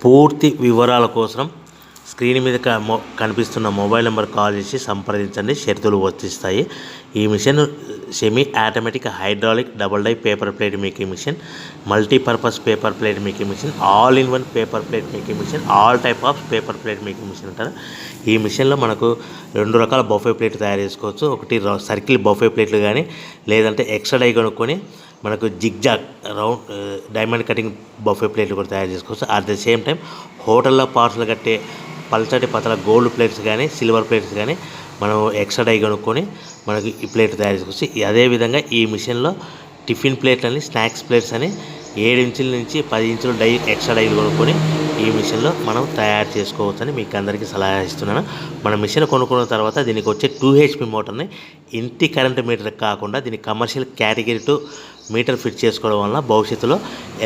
పూర్తి వివరాల కోసం స్క్రీన్ మీద కనిపిస్తున్న మొబైల్ నెంబర్ కాల్ చేసి సంప్రదించండి. షరతులు వర్తిస్తాయి. ఈ machine semi automatic hydraulic double die paper plate making machine, multipurpose paper plate making machine, all in one paper plate making machine, all type of paper plate making machine అంటారు. ఈ మిషన్లో మనకు 2 రకాల బఫే ప్లేట్ తయారు చేసుకోవచ్చు. ఒకటి circle buffet ప్లేట్లు కానీ, లేదంటే ఎక్స్ట్రా డై కొనుక్కొని మనకు zigzag round diamond cutting buffet ప్లేట్లు కూడా తయారు చేసుకోవచ్చు. అట్ ద సేమ్ టైం హోటల్లో పార్సల్ కట్టే పల్చటి పతల గోల్డ్ ప్లేట్స్ కానీ, సిల్వర్ ప్లేట్స్ కానీ మనం ఎక్స్ట్రా డై కొనుక్కొని మనకి ఈ ప్లేట్ తయారు చేసుకోవచ్చు. అదేవిధంగా ఈ మిషన్లో టిఫిన్ ప్లేట్లు అని, స్నాక్స్ ప్లేట్స్ అని 7 ఇంచుల నుంచి 10 ఇంచుల డై ఎక్స్ట్రా డైలు కొనుక్కొని ఈ మిషన్లో మనం తయారు చేసుకోవచ్చని మీకు అందరికీ సలహా ఇస్తున్నాను. మన మిషన్ కొనుక్కున్న తర్వాత దీనికి వచ్చే 2 HP మోటార్ని ఇంటి కరెంట్ మీటర్ కాకుండా దీనికి కమర్షియల్ కేటగిరీ 2 మీటర్ ఫిట్ చేసుకోవడం వల్ల భవిష్యత్తులో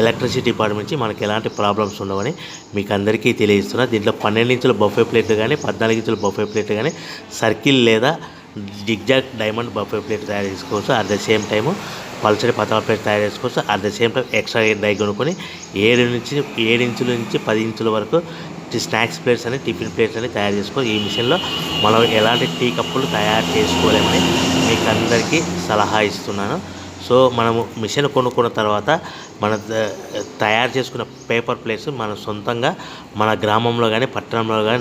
ఎలక్ట్రిసిటీ డిపార్ట్మెంట్ నుంచి మనకి ఎలాంటి ప్రాబ్లమ్స్ ఉండవని మీకు అందరికీ తెలియజేస్తున్నా. దీంట్లో 12 ఇంచుల బఫే ప్లేట్లు కానీ, 14 ఇంచుల బఫే ప్లేట్లు కానీ, సర్కిల్ లేదా జిగ్జాగ్ డైమండ్ బఫే ప్లేట్ తయారు చేసుకోవచ్చు. అట్ ద సేమ్ టైము పల్చడి పతల ప్లేట్ తయారు చేసుకోవచ్చు. At the same time extra die కొనుక్కొని 7 ఇంచుల నుంచి 10 ఇంచుల వరకు స్నాక్స్ ప్లేట్స్ అని, టిఫిన్ ప్లేట్స్ అని తయారు చేసుకోవచ్చు. ఈ మిషన్లో మనం ఎలాంటి టీ కప్పులు తయారు చేసుకోలేమని మీకు అందరికీ సలహా ఇస్తున్నాను. సో మనము మిషన్ కొనుక్కున్న తర్వాత మన తయారు చేసుకున్న పేపర్ ప్లేట్స్ మన సొంతంగా మన గ్రామంలో కానీ, పట్టణంలో కానీ